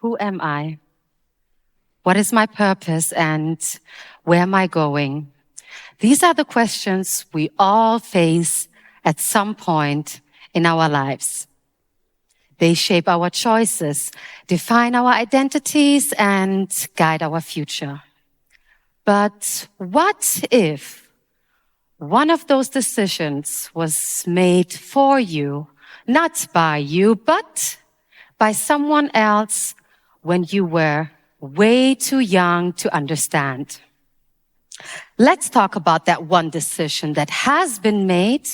Who am I? What is my purpose and where am I going? These are the questions we all face at some point in our lives. They shape our choices, define our identities, and guide our future. But what if one of those decisions was made for you, not by you, but by someone else when you were way too young to understand? Let's talk about that one decision that has been made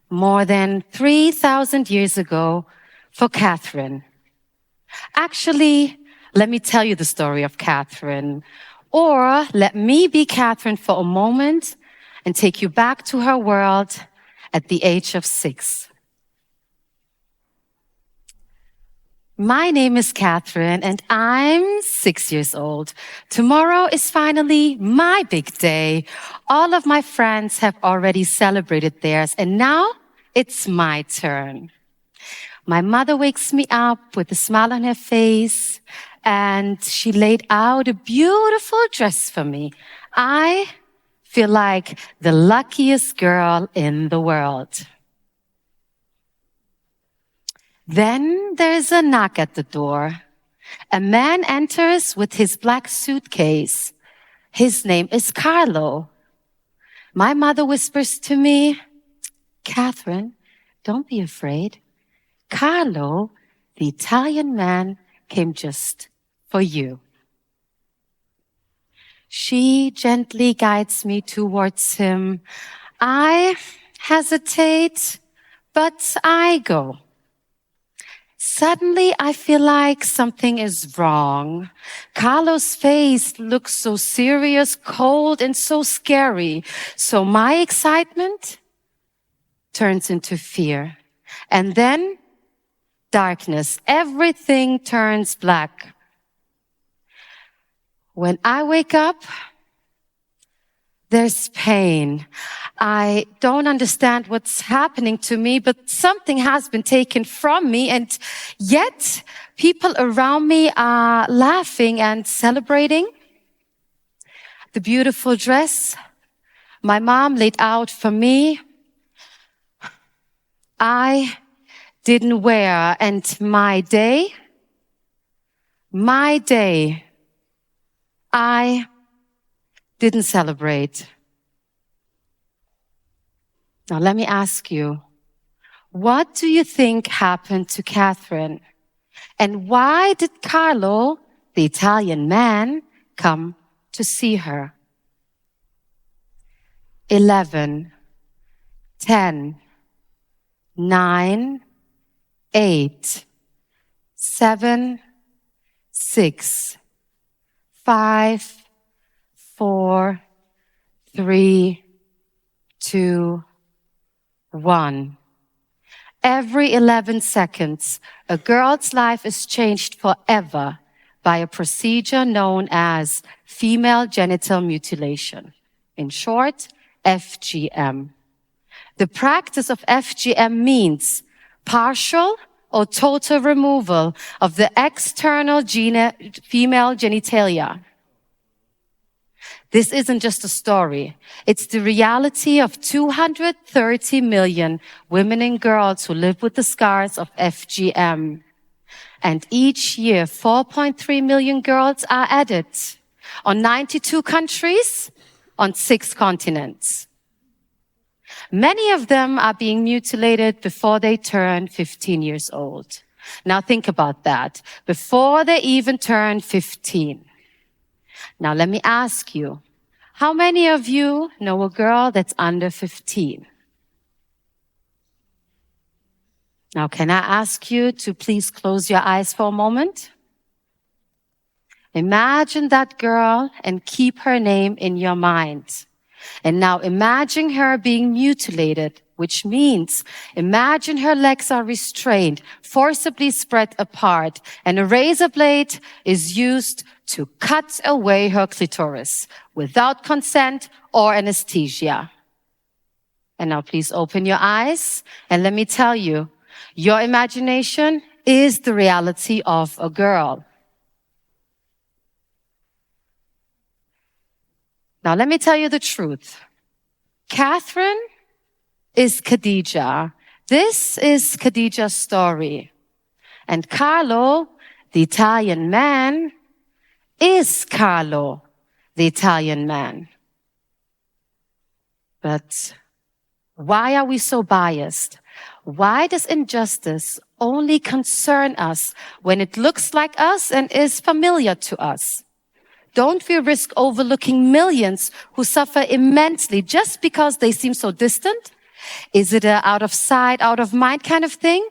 more than 3,000 years ago for Catherine. Actually, let me tell you the story of Catherine. Or let me be Catherine for a moment and take you back to her world at the age of 6. My name is Catherine and I'm 6 years old. Tomorrow is finally my big day. All of my friends have already celebrated theirs and now it's my turn. My mother wakes me up with a smile on her face and she laid out a beautiful dress for me. I feel like the luckiest girl in the world. Then there's a knock at the door. A man enters with his black suitcase. His name is Carlo. My mother whispers to me, "Catherine, don't be afraid. Carlo, the Italian man, came just for you." She gently guides me towards him. I hesitate, but I go. Suddenly, I feel like something is wrong. Carlo's face looks so serious, cold, and so scary. So my excitement turns into fear. And then darkness. Everything turns black. When I wake up, there's pain. I don't understand what's happening to me, but something has been taken from me, and yet people around me are laughing and celebrating. The beautiful dress my mom laid out for me, I didn't wear, and my day, I didn't celebrate. Now let me ask you, what do you think happened to Catherine? And why did Carlo, the Italian man, come to see her? 11, 10, 9, 8, 7, 6, 5, 4, 3, 2, 1. Every 11 seconds, a girl's life is changed forever by a procedure known as female genital mutilation. In short, FGM. The practice of FGM means partial or total removal of the external female genitalia. This isn't just a story. It's the reality of 230 million women and girls who live with the scars of FGM. And each year, 4.3 million girls are added on 92 countries on 6 continents. Many of them are being mutilated before they turn 15 years old. Now think about that. Before they even turn 15. Now let me ask you, how many of you know a girl that's under 15? Now can I ask you to please close your eyes for a moment? Imagine that girl and keep her name in your mind. And now imagine her being mutilated, which means imagine her legs are restrained, forcibly spread apart, and a razor blade is used to cut away her clitoris without consent or anesthesia. And now please open your eyes and let me tell you, your imagination is the reality of a girl. Now, let me tell you the truth. Catherine is Khadija. This is Khadija's story. And Carlo, the Italian man, is Carlo, the Italian man. But why are we so biased? Why does injustice only concern us when it looks like us and is familiar to us? Don't we risk overlooking millions who suffer immensely just because they seem so distant? Is it a out of sight, out of mind kind of thing?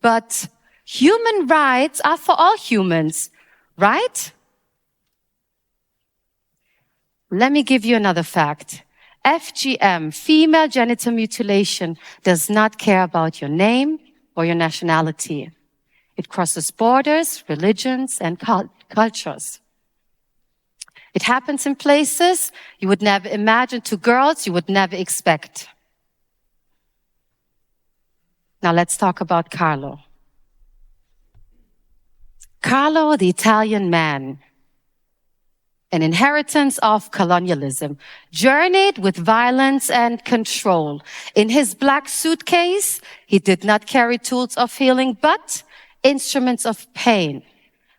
But human rights are for all humans, right? Let me give you another fact. FGM, female genital mutilation, does not care about your name or your nationality. It crosses borders, religions, and cultures. It happens in places you would never imagine, to girls you would never expect. Now let's talk about Carlo. Carlo, the Italian man, an inheritance of colonialism, journeyed with violence and control. In his black suitcase, he did not carry tools of healing, but instruments of pain,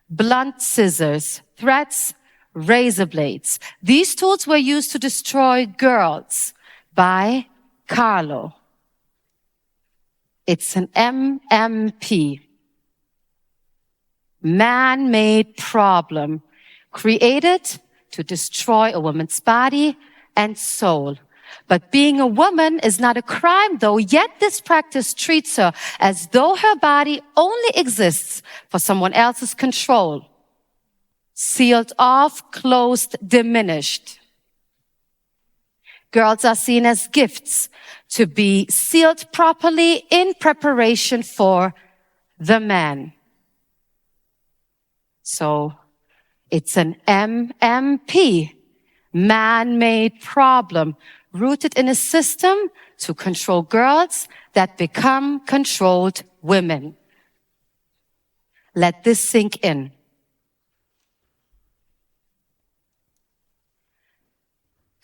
blunt scissors, threats, razor blades. These tools were used to destroy girls by Carlo. It's an MMP, man-made problem, created to destroy a woman's body and soul. But being a woman is not a crime, though, yet this practice treats her as though her body only exists for someone else's control. Sealed off, closed, diminished. Girls are seen as gifts to be sealed properly in preparation for the man. So it's an MMP, man-made problem, rooted in a system to control girls that become controlled women. Let this sink in.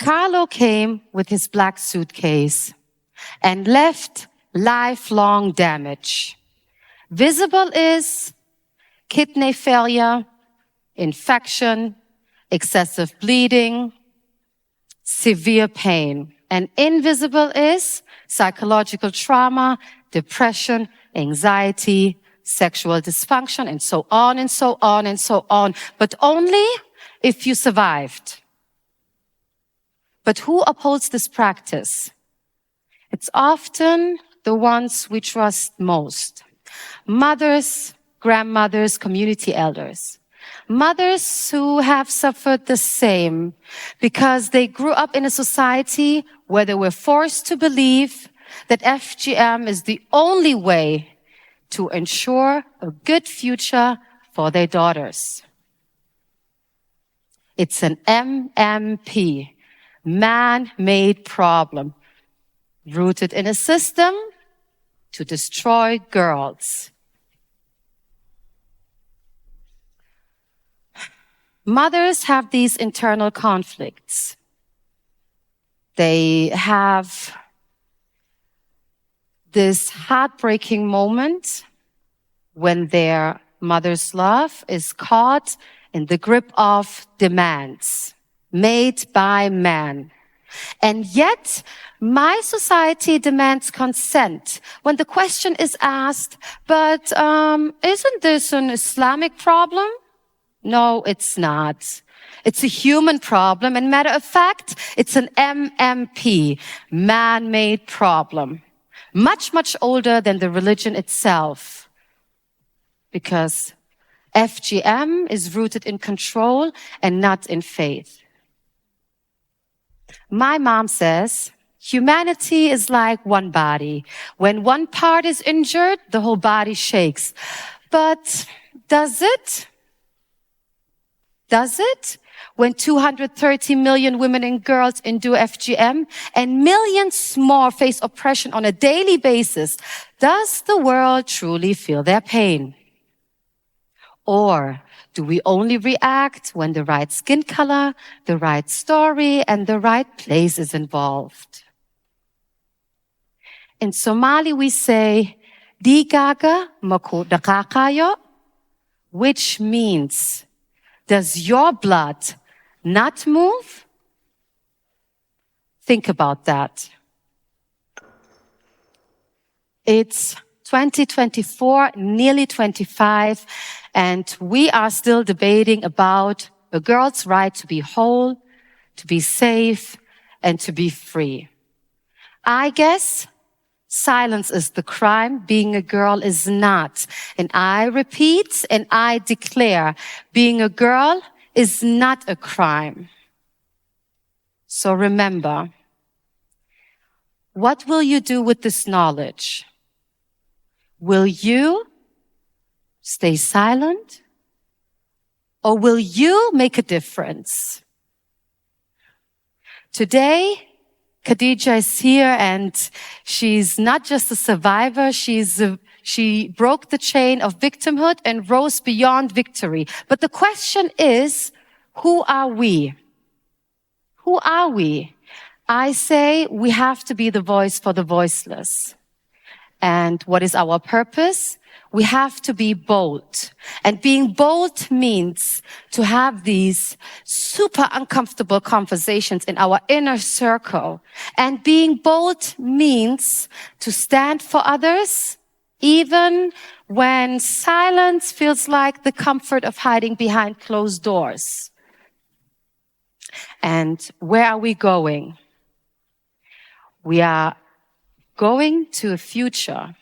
Carlo came with his black suitcase and left lifelong damage. Visible is kidney failure, infection, excessive bleeding, severe pain. And invisible is psychological trauma, depression, anxiety, sexual dysfunction, and so on and so on and so on. But only if you survived. But who upholds this practice? It's often the ones we trust most. Mothers, grandmothers, community elders. Mothers who have suffered the same because they grew up in a society where they were forced to believe that FGM is the only way to ensure a good future for their daughters. It's an MMP, man-made problem, rooted in a system to destroy girls. Mothers have these internal conflicts. They have this heartbreaking moment when their mother's love is caught in the grip of demands made by man. And yet, my society demands consent. When the question is asked, but isn't this an Islamic problem? No, it's not. It's a human problem. And matter of fact, it's an MMP, man-made problem. Much, much older than the religion itself. Because FGM is rooted in control and not in faith. My mom says, humanity is like one body. When one part is injured, the whole body shakes. But does it? Does it? When 230 million women and girls endure FGM and millions more face oppression on a daily basis, does the world truly feel their pain? Or do we only react when the right skin color, the right story, and the right place is involved? In Somali, we say, Di gaga mako dakakayo, which means, does your blood not move? Think about that. It's 2024, nearly 25, and we are still debating about a girl's right to be whole, to be safe, and to be free. I guess silence is the crime, being a girl is not. And I repeat and I declare, being a girl is not a crime. So remember, what will you do with this knowledge? Will you stay silent? Or will you make a difference? Today, Khadija is here and she's not just a survivor, she broke the chain of victimhood and rose beyond victory. But the question is, who are we? Who are we? I say we have to be the voice for the voiceless. And what is our purpose? We have to be bold. And being bold means to have these super uncomfortable conversations in our inner circle. And being bold means to stand for others, even when silence feels like the comfort of hiding behind closed doors. And where are we going? We are going to a future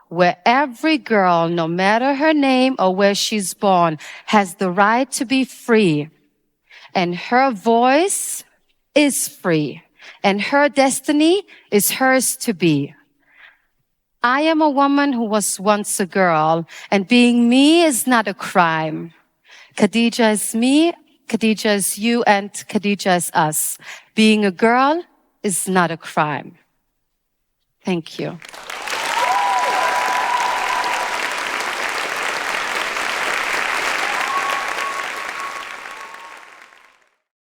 where every girl, no matter her name or where she's born, has the right to be free. And her voice is free. And her destiny is hers to be. I am a woman who was once a girl, and being me is not a crime. Khadija is me, Khadija is you, and Khadija is us. Being a girl is not a crime. Thank you.